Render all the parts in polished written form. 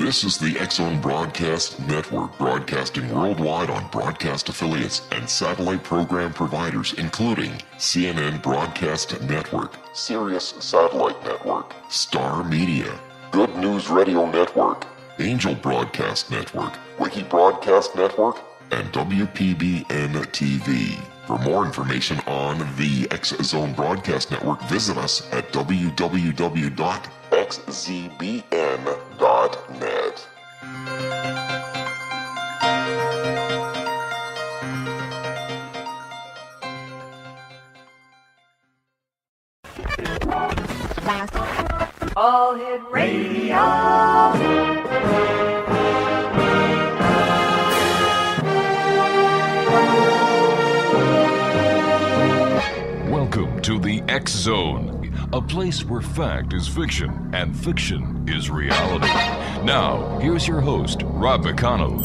This is the X-Zone Broadcast Network, broadcasting worldwide on broadcast affiliates and satellite program providers, including CNN Broadcast Network, Sirius Satellite Network, Star Media, Good News Radio Network, Angel Broadcast Network, Wiki Broadcast Network, and WPBN TV. For more information on the X-Zone Broadcast Network, visit us at www.xzbn.net. All Hit Radio. Welcome to the X-Zone, a place where fact is fiction and fiction is reality. Now, here's your host, Rob McConnell.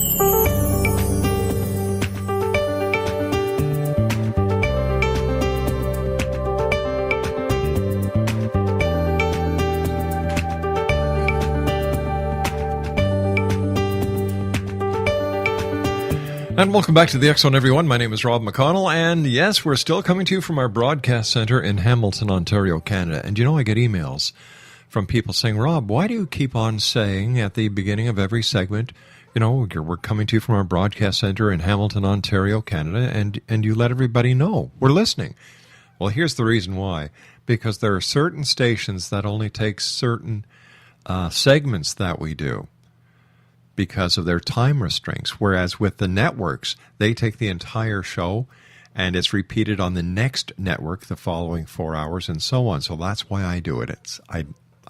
And welcome back to the X-Zone, everyone. My name is Rob McConnell, and yes, we're still coming to you from our broadcast center in Hamilton, Ontario, Canada. And you know, I get emails from people saying, Rob, why do you keep on saying at the beginning of every segment, you know, we're coming to you from our broadcast center in Hamilton, Ontario, Canada, and you let everybody know we're listening? Well, here's the reason why. Because there are certain stations that only take certain segments that we do, because of their time restraints, whereas with the networks, they take the entire show and it's repeated on the next network the following 4 hours and so on. So that's why I do it. I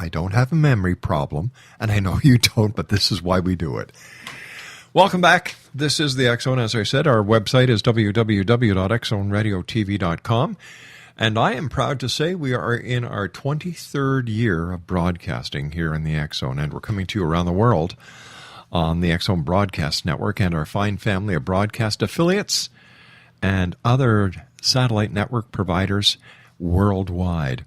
don't have a memory problem, and I know you don't, but this is why we do it. Welcome back. This is the X-Zone. As I said, our website is www.xzoneradiotv.com, and I am proud to say we are in our 23rd year of broadcasting here in the X-Zone, and we're coming to you around the world on the X-Zone Broadcast Network and our fine family of broadcast affiliates and other satellite network providers worldwide.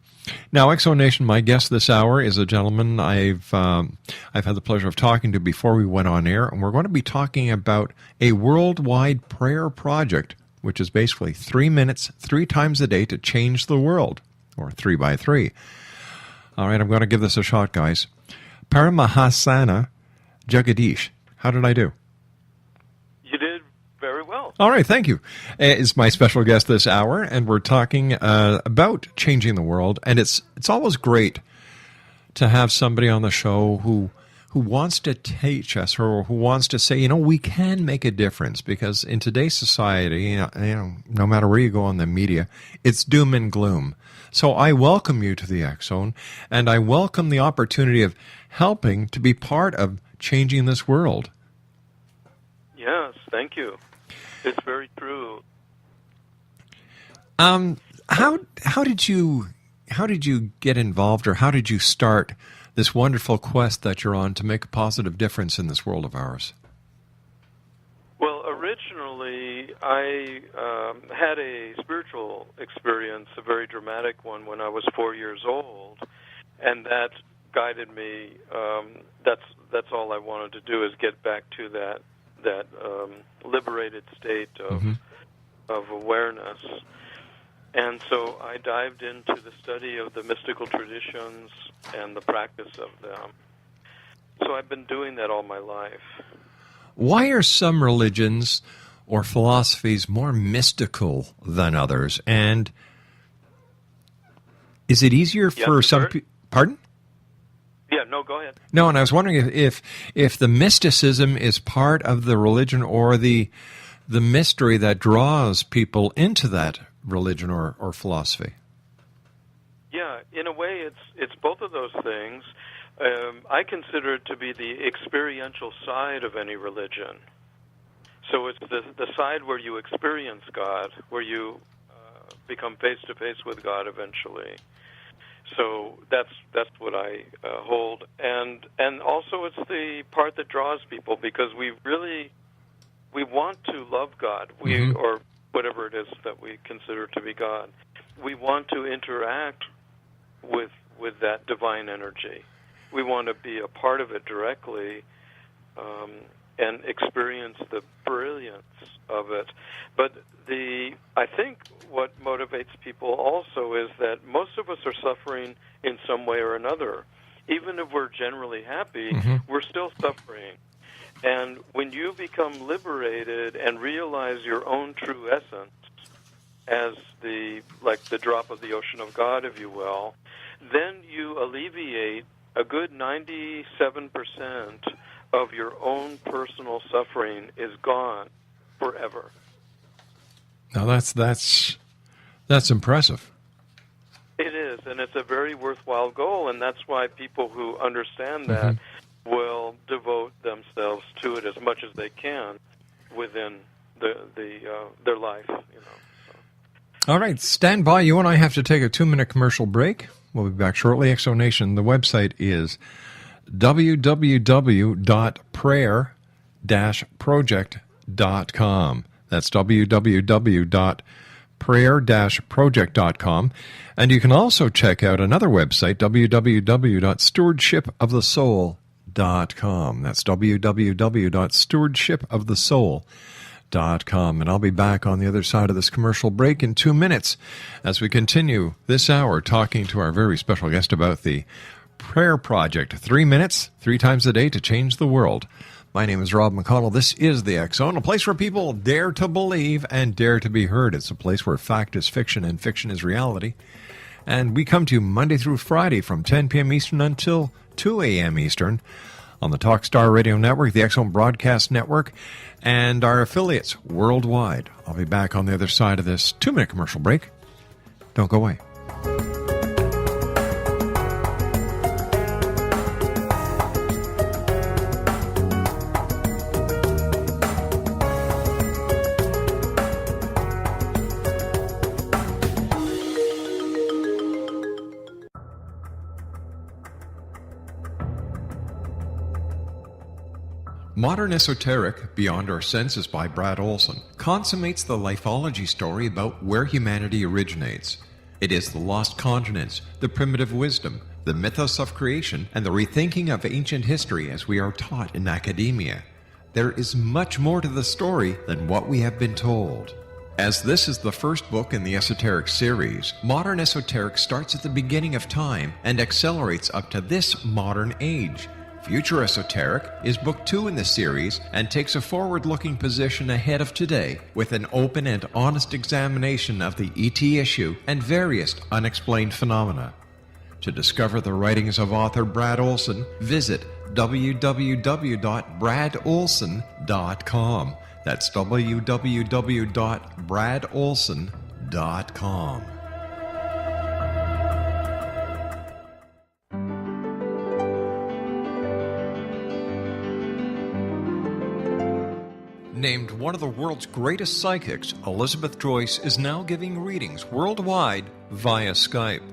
Now, X-Zone Nation, my guest this hour is a gentleman I've had the pleasure of talking to before we went on air, and we're going to be talking about a worldwide prayer project, which is basically 3 minutes, 3 times a day to change the world, or 3 by 3. All right, I'm going to give this a shot, guys. Parmahansa Jagadish. How did I do? You did very well. All right, thank you. Is my special guest this hour, and we're talking about changing the world. And it's always great to have somebody on the show who wants to teach us, or who wants to say, you know, we can make a difference. Because in today's society, you know, no matter where you go on the media, it's doom and gloom. So I welcome you to the X-Zone, and I welcome the opportunity of helping to be part of changing this world. Yes, thank you. It's very true. How did you get involved, or how did you start this wonderful quest that you're on to make a positive difference in this world of ours? Well, originally I had a spiritual experience, a very dramatic one, when I was 4 years old, and that guided me. That's all I wanted to do, is get back to that liberated state of awareness. And so I dived into the study of the mystical traditions and the practice of them. So I've been doing that all my life. Why are some religions or philosophies more mystical than others? And is it easier for some people? Pardon? Yeah, no, go ahead. No, and I was wondering if the mysticism is part of the religion, or the mystery that draws people into that religion or philosophy. Yeah, in a way, it's both of those things. I consider it to be the experiential side of any religion. So it's the side where you experience God, where you become face-to-face with God eventually. So that's what I hold, and also it's the part that draws people, because we want to love God, or whatever it is that we consider to be God. We want to interact with that divine energy. We want to be a part of it directly, and experience the brilliance of it. But I think what motivates people also is that most of us are suffering in some way or another. Even if we're generally happy, we're still suffering. And when you become liberated and realize your own true essence as the drop of the ocean of God, if you will, then you alleviate a good 97% of your own personal suffering is gone forever. Now that's impressive. It is, and it's a very worthwhile goal, and that's why people who understand that will devote themselves to it as much as they can within their life. So. All right, stand by. You and I have to take a 2-minute commercial break. We'll be back shortly. Exonation. The website is www.prayer-project.com. That's www.prayer-project.com. And you can also check out another website, www.stewardshipofthesoul.com. That's www.stewardshipofthesoul.com. And I'll be back on the other side of this commercial break in 2 minutes as we continue this hour talking to our very special guest about the Prayer Project. 3 minutes, 3 times a day to change the world. My name is Rob McConnell. This is the X-Zone, a place where people dare to believe and dare to be heard. It's a place where fact is fiction and fiction is reality. And we come to you Monday through Friday from 10 p.m. Eastern until 2 a.m. Eastern on the Talkstar Radio Network, the X-Zone Broadcast Network, and our affiliates worldwide. I'll be back on the other side of this 2-minute commercial break. Don't go away. Modern Esoteric, Beyond Our Senses by Brad Olson, consummates the lifeology story about where humanity originates. It is the lost continents, the primitive wisdom, the mythos of creation, and the rethinking of ancient history as we are taught in academia. There is much more to the story than what we have been told. As this is the first book in the Esoteric series, Modern Esoteric starts at the beginning of time and accelerates up to this modern age. Future Esoteric is book 2 in the series and takes a forward-looking position ahead of today with an open and honest examination of the ET issue and various unexplained phenomena. To discover the writings of author Brad Olson, visit www.bradolson.com. That's www.bradolson.com. Named one of the world's greatest psychics, Elizabeth Joyce is now giving readings worldwide via Skype.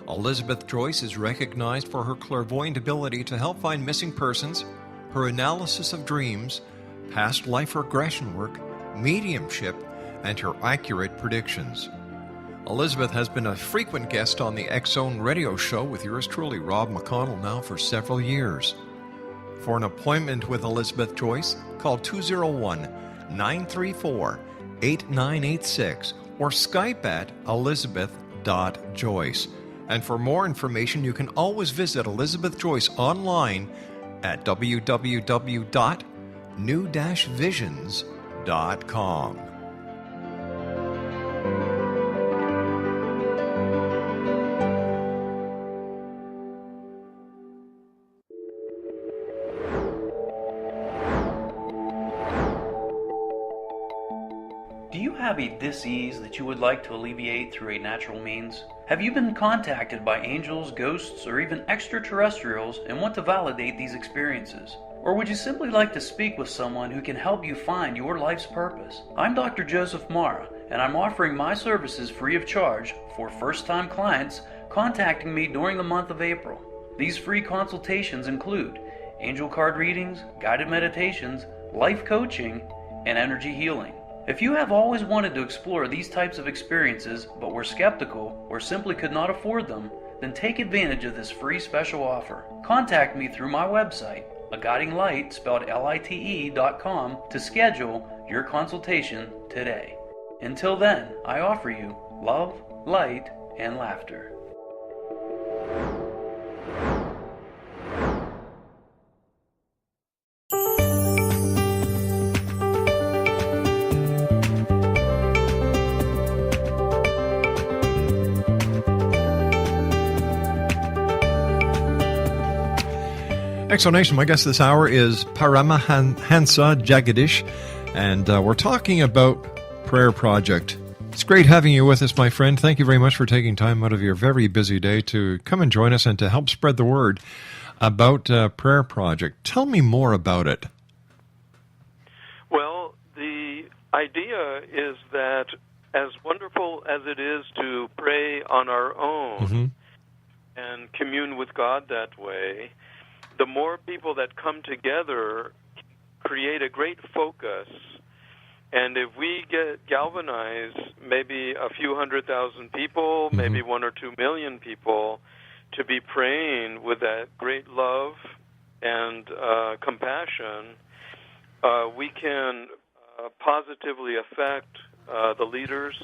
Elizabeth Joyce is recognized for her clairvoyant ability to help find missing persons, her analysis of dreams, past life regression work, mediumship, and her accurate predictions. Elizabeth has been a frequent guest on the X-Zone radio show with yours truly, Rob McConnell, now for several years. For an appointment with Elizabeth Joyce, call 201-934-8986 or Skype at elizabeth.joyce. And for more information, you can always visit Elizabeth Joyce online at www.new-visions.com. Do you have a dis-ease that you would like to alleviate through a natural means? Have you been contacted by angels, ghosts, or even extraterrestrials and want to validate these experiences? Or would you simply like to speak with someone who can help you find your life's purpose? I'm Dr. Joseph Mara, and I'm offering my services free of charge for first-time clients contacting me during the month of April. These free consultations include angel card readings, guided meditations, life coaching, and energy healing. If you have always wanted to explore these types of experiences but were skeptical or simply could not afford them, then take advantage of this free special offer. Contact me through my website, a guiding light spelled LITE.com to schedule your consultation today. Until then, I offer you love, light, and laughter. Exonation, my guest this hour is Parmahansa Jagadish, and we're talking about Prayer Project. It's great having you with us, my friend. Thank you very much for taking time out of your very busy day to come and join us and to help spread the word about Prayer Project. Tell me more about it. Well, the idea is that as wonderful as it is to pray on our own and commune with God that way, the more people that come together create a great focus. And if we get galvanized, maybe a few 100,000 people, maybe 1 or 2 million people, to be praying with that great love and compassion, we can positively affect the leaders,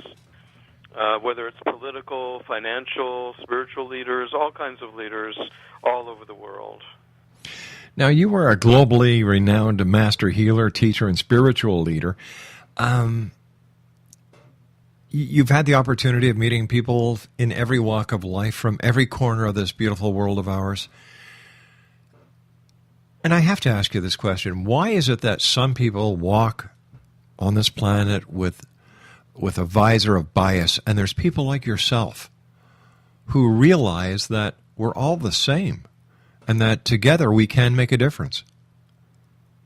whether it's political, financial, spiritual leaders, all kinds of leaders all over the world. Now, you are a globally renowned master healer, teacher, and spiritual leader. You've had the opportunity of meeting people in every walk of life from every corner of this beautiful world of ours. And I have to ask you this question. Why is it that some people walk on this planet with a visor of bias, and there's people like yourself who realize that we're all the same and that together we can make a difference?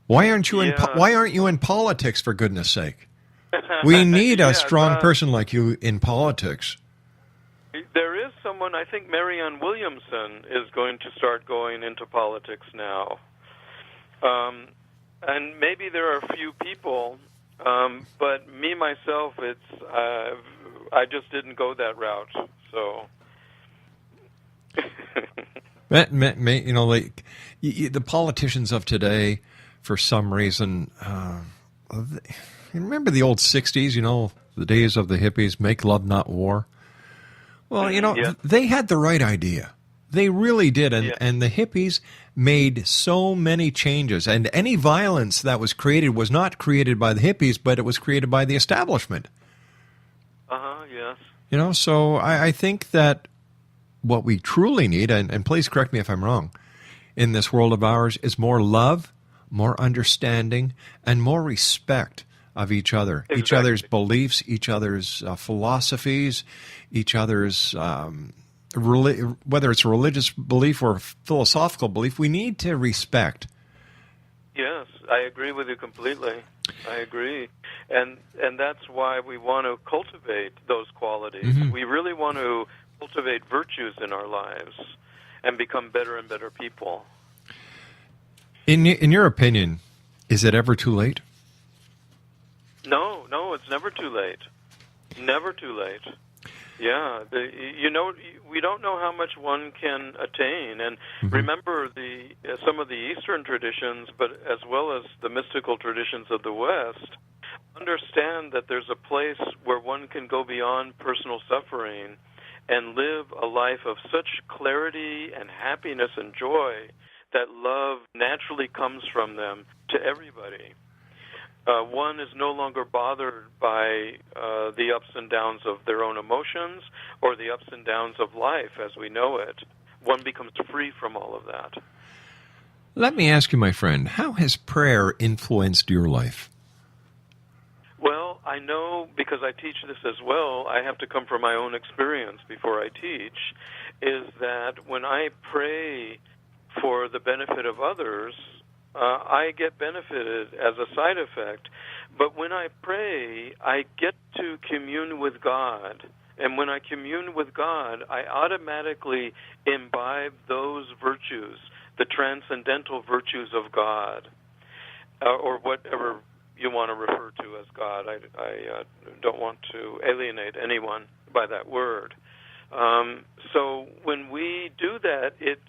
Why aren't you in politics, for goodness sake? We need a strong person like you in politics. There is someone, I think Marianne Williamson is going to start going into politics now. And maybe there are a few people, but me, myself, I just didn't go that route, so... You know, like the politicians of today, for some reason, remember the old 60s, you know, the days of the hippies, make love, not war? Well, you know, they had the right idea. They really did. And the hippies made so many changes. And any violence that was created was not created by the hippies, but it was created by the establishment. Yes. You know, so I think that what we truly need, and please correct me if I'm wrong, in this world of ours is more love, more understanding, and more respect of each other, Exactly. Each other's beliefs, each other's philosophies, each other's, whether it's a religious belief or philosophical belief, we need to respect. Yes, I agree with you completely. I agree. And that's why we want to cultivate those qualities. We really want to cultivate virtues in our lives and become better and better people. In your opinion, is it ever too late? No, it's never too late. Never too late. Yeah, we don't know how much one can attain. And remember, some of the Eastern traditions, but as well as the mystical traditions of the West, understand that there's a place where one can go beyond personal suffering and live a life of such clarity and happiness and joy that love naturally comes from them to everybody. One is no longer bothered by the ups and downs of their own emotions or the ups and downs of life as we know it. One becomes free from all of that. Let me ask you, my friend, how has prayer influenced your life? Well, I know because I teach this as well, I have to come from my own experience before I teach, is that when I pray for the benefit of others, I get benefited as a side effect. But when I pray, I get to commune with God. And when I commune with God, I automatically imbibe those virtues, the transcendental virtues of God, or whatever you want to refer to as God. I don't want to alienate anyone by that word. So when we do that, it